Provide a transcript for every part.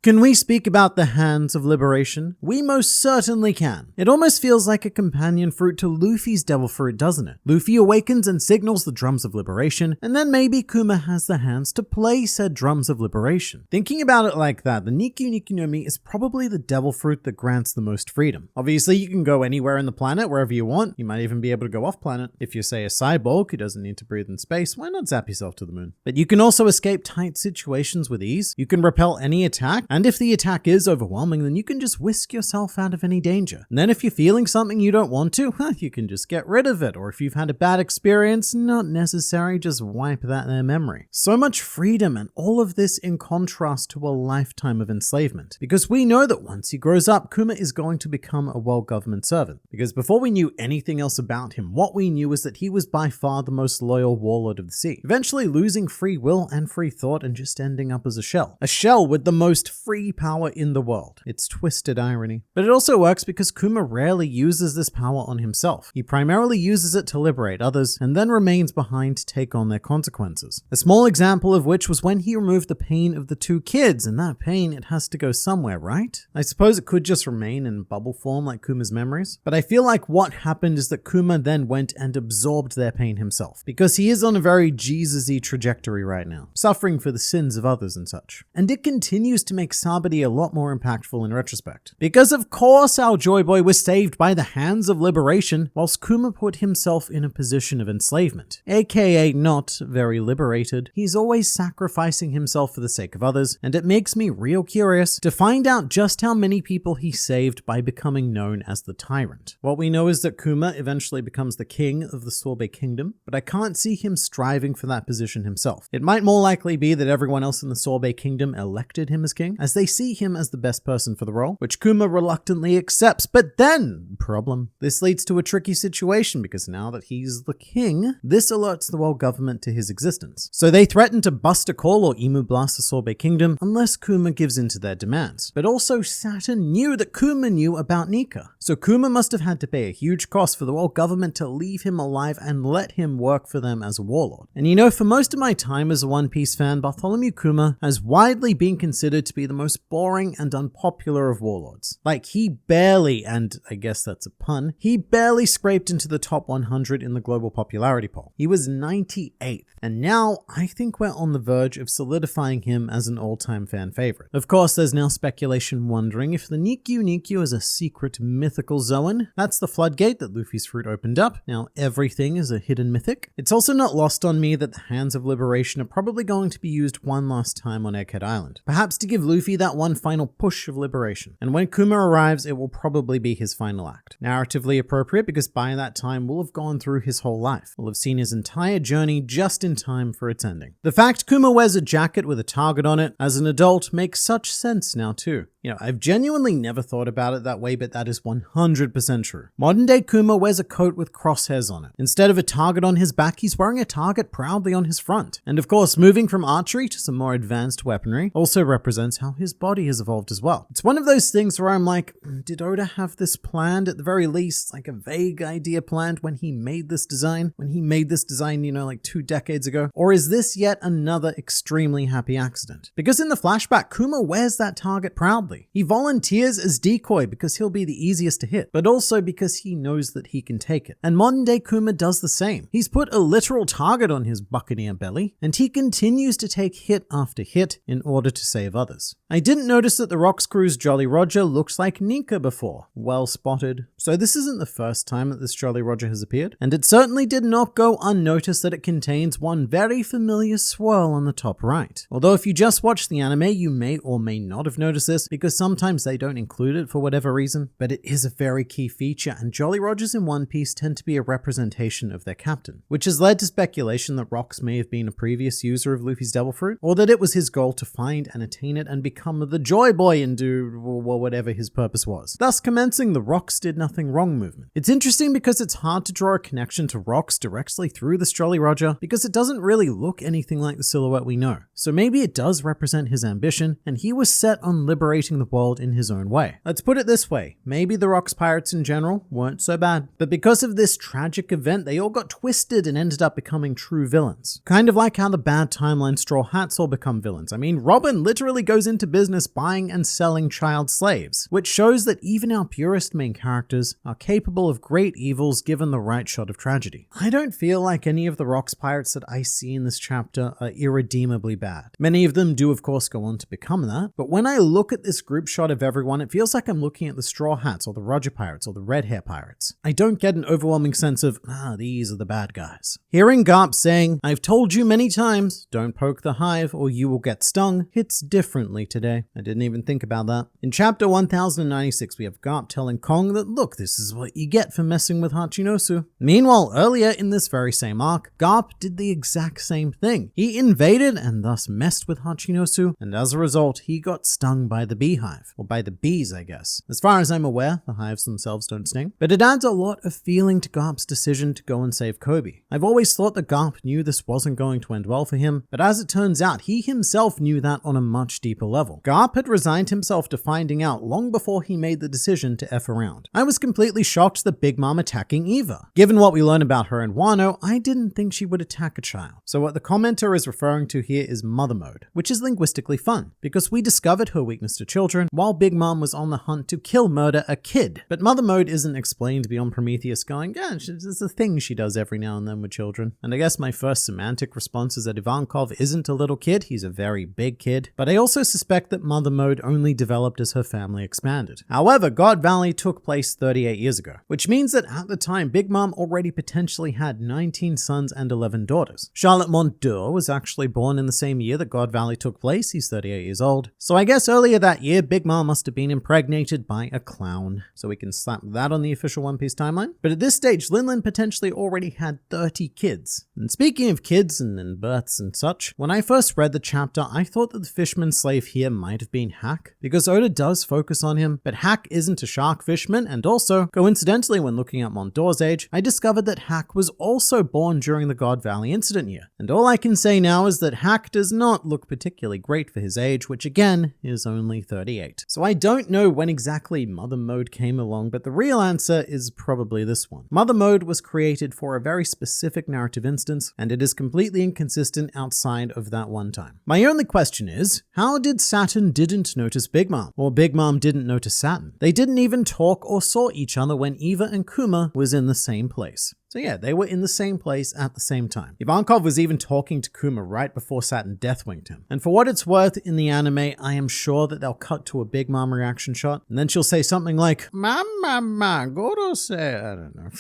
Can we speak about the Hands of Liberation? We most certainly can. It almost feels like a companion fruit to Luffy's Devil Fruit, doesn't it? Luffy awakens and signals the Drums of Liberation, and then maybe Kuma has the hands to play said Drums of Liberation. Thinking about it like that, the Nikyu Nikyu no Mi is probably the Devil Fruit that grants the most freedom. Obviously, you can go anywhere in the planet, wherever you want. You might even be able to go off planet. If you're, say, a cyborg who doesn't need to breathe in space, why not zap yourself to the moon? But you can also escape tight situations with ease. You can repel any attack, and if the attack is overwhelming, then you can just whisk yourself out of any danger. And then if you're feeling something you don't want to, you can just get rid of it. Or if you've had a bad experience, not necessary, just wipe that their memory. So much freedom, and all of this in contrast to a lifetime of enslavement. Because we know that once he grows up, Kuma is going to become a world government servant. Because before we knew anything else about him, what we knew was that he was by far the most loyal warlord of the sea, eventually losing free will and free thought and just ending up as a shell. A shell with the most free power in the world. It's twisted irony. But it also works because Kuma rarely uses this power on himself. He primarily uses it to liberate others and then remains behind to take on their consequences. A small example of which was when he removed the pain of the two kids, and that pain, it has to go somewhere, right? I suppose it could just remain in bubble form like Kuma's memories, but I feel like what happened is that Kuma then went and absorbed their pain himself, because he is on a very Jesus-y trajectory right now, suffering for the sins of others and such. And it continues to make Sabaody a lot more impactful in retrospect. Because of course our Joy Boy was saved by the Hands of Liberation, whilst Kuma put himself in a position of enslavement, aka not very liberated. He's always sacrificing himself for the sake of others, and it makes me real curious to find out just how many people he saved by becoming known as the Tyrant. What we know is that Kuma eventually becomes the king of the Sorbet Kingdom, but I can't see him striving for that position himself. It might more likely be that everyone else in the Sorbet Kingdom elected him as king, as they see him as the best person for the role, which Kuma reluctantly accepts. But then, problem. This leads to a tricky situation, because now that he's the king, this alerts the world government to his existence. So they threaten to bust a call or emu blast the Sorbet Kingdom unless Kuma gives in to their demands. But also Saturn knew that Kuma knew about Nika. So Kuma must have had to pay a huge cost for the world government to leave him alive and let him work for them as a warlord. And you know, for most of my time as a One Piece fan, Bartholomew Kuma has widely been considered to be the most boring and unpopular of warlords. Like, he barely, and I guess that's a pun, he barely scraped into the top 100 in the global popularity poll. He was 98th, and now I think we're on the verge of solidifying him as an all-time fan favorite. Of course, there's now speculation wondering if the Nikyu Nikyu is a secret mythical Zoan. That's the floodgate that Luffy's fruit opened up. Now everything is a hidden mythic. It's also not lost on me that the Hands of Liberation are probably going to be used one last time on Egghead Island, perhaps to give Luffy that one final push of liberation. And when Kuma arrives, it will probably be his final act. Narratively appropriate, because by that time we'll have gone through his whole life. We'll have seen his entire journey just in time for its ending. The fact Kuma wears a jacket with a target on it as an adult makes such sense now too. You know, I've genuinely never thought about it that way, but that is 100% true. Modern day Kuma wears a coat with crosshairs on it. Instead of a target on his back, he's wearing a target proudly on his front. And of course, moving from archery to some more advanced weaponry also represents how his body has evolved as well. It's one of those things where I'm like, did Oda have this planned? At the very least, like a vague idea planned when he made this design? You know, like 2 decades ago? Or is this yet another extremely happy accident? Because in the flashback, Kuma wears that target proudly. He volunteers as decoy because he'll be the easiest to hit, but also because he knows that he can take it. And modern day Kuma does the same. He's put a literal target on his buccaneer belly, and he continues to take hit after hit in order to save others. I didn't notice that the Rocks crew's Jolly Roger looks like Nika before. Well spotted. So this isn't the first time that this Jolly Roger has appeared, and it certainly did not go unnoticed that it contains one very familiar swirl on the top right. Although if you just watch the anime, you may or may not have noticed this, because sometimes they don't include it for whatever reason, but it is a very key feature, and Jolly Rogers in One Piece tend to be a representation of their captain, which has led to speculation that Rocks may have been a previous user of Luffy's Devil Fruit, or that it was his goal to find and attain it and become the Joy Boy and do whatever his purpose was, thus commencing the Rocks did nothing wrong movement. It's interesting because it's hard to draw a connection to Rocks directly through this Jolly Roger, because it doesn't really look anything like the silhouette we know. So maybe it does represent his ambition, and he was set on liberating the world in his own way. Let's put it this way, maybe the Rocks pirates in general weren't so bad, but because of this tragic event, they all got twisted and ended up becoming true villains. Kind of like how the bad timeline Straw Hats all become villains. I mean, Robin literally goes into business buying and selling child slaves, which shows that even our purest main characters are capable of great evils given the right shot of tragedy. I don't feel like any of the Rocks pirates that I see in this chapter are irredeemably bad. Many of them do of course go on to become that, but when I look at this group shot of everyone, it feels like I'm looking at the Straw Hats or the Roger Pirates or the Red Hair Pirates. I don't get an overwhelming sense of, these are the bad guys. Hearing Garp saying, "I've told you many times, don't poke the hive or you will get stung," hits differently today. I didn't even think about that. In chapter 1096, we have Garp telling Kong that, look, this is what you get for messing with Hachinosu. Meanwhile, earlier in this very same arc, Garp did the exact same thing. He invaded and thus messed with Hachinosu, and as a result, he got stung by the beehive. Or by the bees, I guess. As far as I'm aware, the hives themselves don't sting. But it adds a lot of feeling to Garp's decision to go and save Kobe. I've always thought that Garp knew this wasn't going to end well for him, but as it turns out, he himself knew that on a much deeper level. Garp had resigned himself to finding out long before he made the decision to F around. I was completely shocked that Big Mom attacking Eva. Given what we learn about her in Wano, I didn't think she would attack a child. So what the commenter is referring to here is mother mode, which is linguistically fun, because we discovered her weakness to children while Big Mom was on the hunt to kill murder a kid. But mother mode isn't explained beyond Prometheus going, yeah, it's a thing she does every now and then with children. And I guess my first semantic response is that Ivankov isn't a little kid, he's a very big kid. But I also suspect that mother mode only developed as her family expanded. However, God Valley took place 38 years ago, which means that at the time, Big Mom already potentially had 19 sons and 11 daughters. Charlotte Mondeur was actually born in the same year that God Valley took place, he's 38 years old. So I guess earlier that year, Big Mom must have been impregnated by a clown. So we can slap that on the official One Piece timeline. But at this stage, Linlin potentially already had 30 kids. And speaking of kids and births and such, when I first read the chapter, I thought that the fisherman slave here might have been Hack, because Oda does focus on him, but Hack isn't a shark fisherman, and also, coincidentally when looking at Mondeur's age, I discovered that Hack was also born during the God Valley incident year. And all I can say now is that Hack does not look particularly great for his age, which again is only 38. So I don't know when exactly Mother Mode came along, but the real answer is probably this one. Mother Mode was created for a very specific narrative instance, and it is completely inconsistent outside of that one time. My only question is, how did Saturn didn't notice Big Mom? Or Big Mom didn't notice Saturn? They didn't even talk or saw each other when Eva and Kuma was in the same place. So yeah, they were in the same place at the same time. Ivankov was even talking to Kuma right before Saturn deathwinged him. And for what it's worth, in the anime, I am sure that they'll cut to a Big Mom reaction shot, and then she'll say something like, Mama, Goro say, I don't know.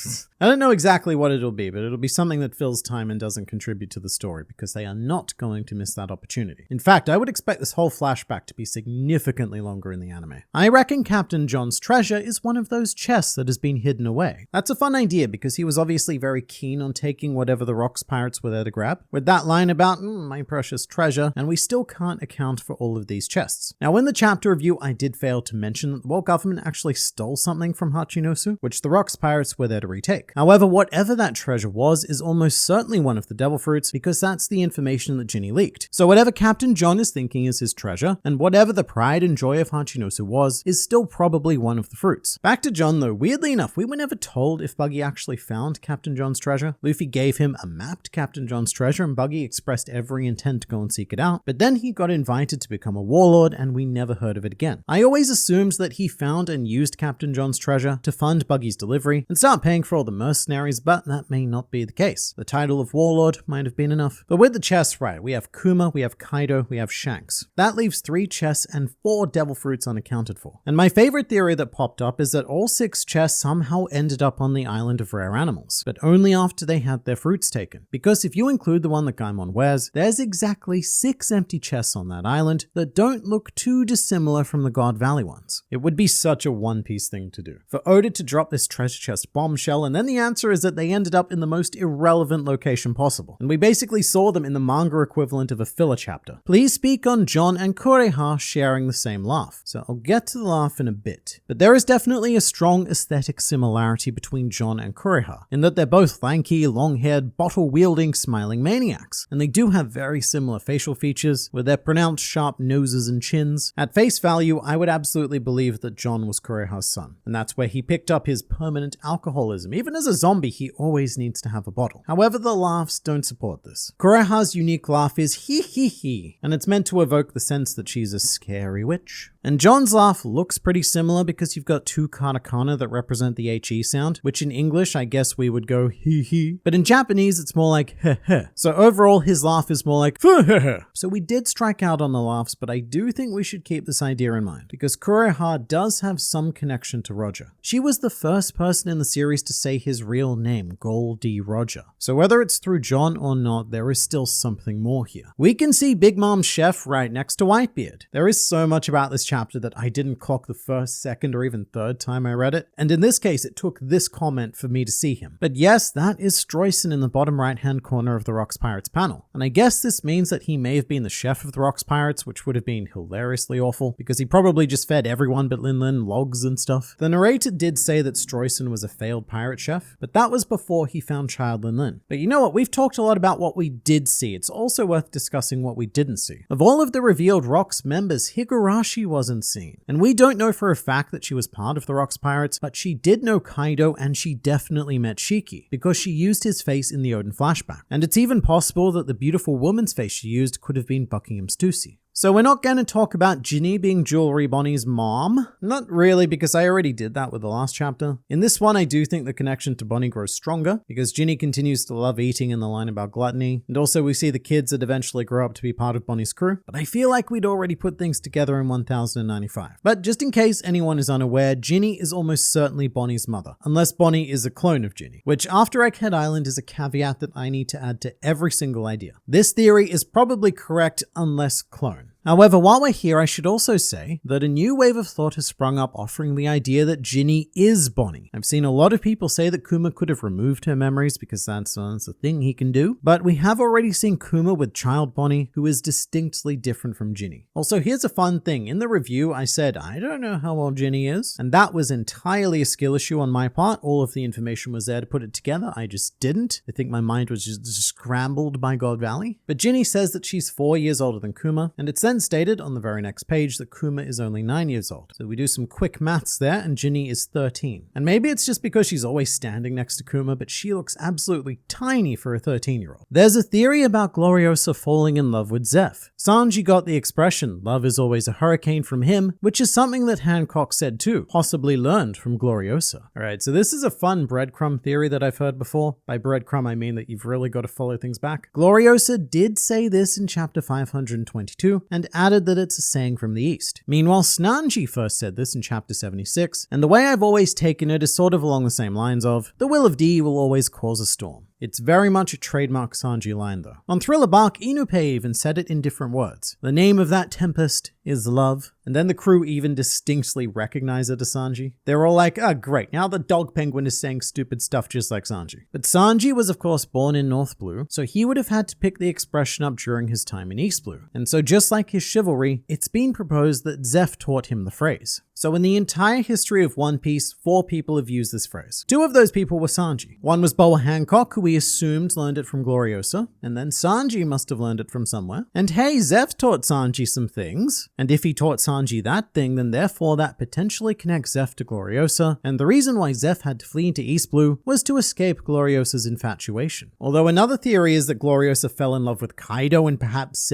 I don't know exactly what it'll be, but it'll be something that fills time and doesn't contribute to the story, because they are not going to miss that opportunity. In fact, I would expect this whole flashback to be significantly longer in the anime. I reckon Captain John's treasure is one of those chests that has been hidden away. That's a fun idea, because he was obviously very keen on taking whatever the Rocks pirates were there to grab, with that line about, my precious treasure, and we still can't account for all of these chests. Now, in the chapter review, I did fail to mention that the world government actually stole something from Hachinosu, which the Rocks pirates were there to retake. However, whatever that treasure was is almost certainly one of the devil fruits, because that's the information that Jinny leaked. So whatever Captain John is thinking is his treasure, and whatever the pride and joy of Hachinosu was, is still probably one of the fruits. Back to John though, weirdly enough, we were never told if Buggy actually found Captain John's treasure. Luffy gave him a map to Captain John's treasure, and Buggy expressed every intent to go and seek it out, but then he got invited to become a warlord, and we never heard of it again. I always assumed that he found and used Captain John's treasure to fund Buggy's delivery and start paying for all the mercenaries, but that may not be the case. The title of warlord might have been enough. But with the chests, right, we have Kuma, we have Kaido, we have Shanks. That leaves 3 chests and 4 devil fruits unaccounted for. And my favorite theory that popped up is that all 6 chests somehow ended up on the island of rare animals, but only after they had their fruits taken. Because if you include the one that Gaimon wears, there's exactly 6 empty chests on that island that don't look too dissimilar from the God Valley ones. It would be such a One Piece thing to do. For Oda to drop this treasure chest bombshell, and then the answer is that they ended up in the most irrelevant location possible. And we basically saw them in the manga equivalent of a filler chapter. Please speak on John and Kureha sharing the same laugh. So I'll get to the laugh in a bit. But there is definitely a strong aesthetic similarity between John and Kureha, in that that they're both lanky, long-haired, bottle-wielding, smiling maniacs, and they do have very similar facial features, with their pronounced sharp noses and chins. At face value, I would absolutely believe that John was Kureha's son, and that's where he picked up his permanent alcoholism. Even as a zombie, he always needs to have a bottle. However, the laughs don't support this. Kureha's unique laugh is hee hee hee, and it's meant to evoke the sense that she's a scary witch. And John's laugh looks pretty similar because you've got two katakana that represent the HE sound, which in English I guess we would go hee hee, but in Japanese it's more like heh heh. So overall his laugh is more like heh. So we did strike out on the laughs, but I do think we should keep this idea in mind because Kureha does have some connection to Roger. She was the first person in the series to say his real name, Goldie Roger. So whether it's through John or not, there is still something more here. We can see Big Mom's chef right next to Whitebeard. There is so much about this chapter that I didn't clock the first, second, or even third time I read it, and in this case it took this comment for me to see him. But yes, that is Struysson in the bottom right hand corner of the Rocks Pirates panel, and I guess this means that he may have been the chef of the Rocks Pirates, which would have been hilariously awful, because he probably just fed everyone but Lin logs and stuff. The narrator did say that Struysson was a failed pirate chef, but that was before he found child Lin. But you know what, we've talked a lot about what we did see, it's also worth discussing what we didn't see. Of all of the revealed Rocks members, Higurashi wasn't seen. And we don't know for a fact that she was part of the Rocks Pirates, but she did know Kaido and she definitely met Shiki, because she used his face in the Oden flashback. And it's even possible that the beautiful woman's face she used could have been Buckingham's Stussy. So we're not going to talk about Jinny being Jewelry Bonnie's mom. Not really, because I already did that with the last chapter. In this one, I do think the connection to Bonnie grows stronger, because Jinny continues to love eating in the line about gluttony, and also we see the kids that eventually grow up to be part of Bonnie's crew. But I feel like we'd already put things together in 1095. But just in case anyone is unaware, Jinny is almost certainly Bonnie's mother, unless Bonnie is a clone of Jinny, which after Egghead Island is a caveat that I need to add to every single idea. This theory is probably correct unless clone. However, while we're here, I should also say that a new wave of thought has sprung up offering the idea that Jinny is Bonnie. I've seen a lot of people say that Kuma could have removed her memories because that's a thing he can do, but we have already seen Kuma with child Bonnie, who is distinctly different from Jinny. Also, here's a fun thing. In the review, I said, I don't know how old Jinny is, and that was entirely a skill issue on my part. All of the information was there to put it together. I just didn't. I think my mind was just scrambled by God Valley. But Jinny says that she's 4 years older than Kuma, and it's then stated on the very next page that Kuma is only 9 years old. So we do some quick maths there, and Jinny is 13. And maybe it's just because she's always standing next to Kuma, but she looks absolutely tiny for a 13-year-old. There's a theory about Gloriosa falling in love with Zeph. Sanji got the expression, love is always a hurricane, from him, which is something that Hancock said too, possibly learned from Gloriosa. Alright, so this is a fun breadcrumb theory that I've heard before. By breadcrumb, I mean that you've really got to follow things back. Gloriosa did say this in chapter 522, and added that it's a saying from the East. Meanwhile, Snanji first said this in chapter 76, and the way I've always taken it is sort of along the same lines of, the will of D will always cause a storm. It's very much a trademark Sanji line though. On Thriller Bark, Inupe even said it in different words. The name of that tempest is love. And then the crew even distinctly recognize it as Sanji. They're all like, oh great, now the dog penguin is saying stupid stuff just like Sanji. But Sanji was of course born in North Blue, so he would have had to pick the expression up during his time in East Blue. And so just like his chivalry, it's been proposed that Zeph taught him the phrase. So in the entire history of One Piece, 4 people have used this phrase. 2 of those people were Sanji. One was Boa Hancock, who we assumed learned it from Gloriosa, and then Sanji must have learned it from somewhere. And hey, Zeph taught Sanji some things, and if he taught Sanji that thing, then therefore that potentially connects Zeph to Gloriosa, and the reason why Zeph had to flee into East Blue was to escape Gloriosa's infatuation. Although another theory is that Gloriosa fell in love with Kaido and perhaps,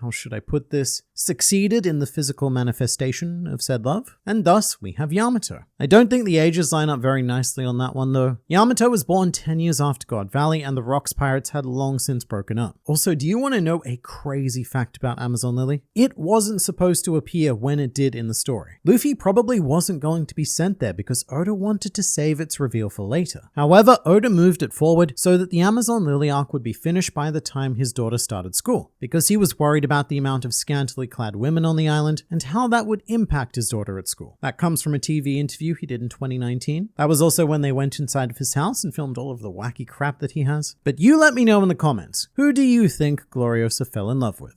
how should I put this, succeeded in the physical manifestation of said love. And thus, we have Yamato. I don't think the ages line up very nicely on that one though. Yamato was born 10 years after God Valley, and the Rocks Pirates had long since broken up. Also, do you want to know a crazy fact about Amazon Lily? It wasn't supposed to appear when it did in the story. Luffy probably wasn't going to be sent there because Oda wanted to save its reveal for later. However, Oda moved it forward so that the Amazon Lily arc would be finished by the time his daughter started school, because he was worried about the amount of scantily clad women on the island and how that would impact his daughter at school. That comes from a TV interview he did in 2019. That was also when they went inside of his house and filmed all of the wacky crap that he has. But you let me know in the comments, who do you think Gloriosa fell in love with?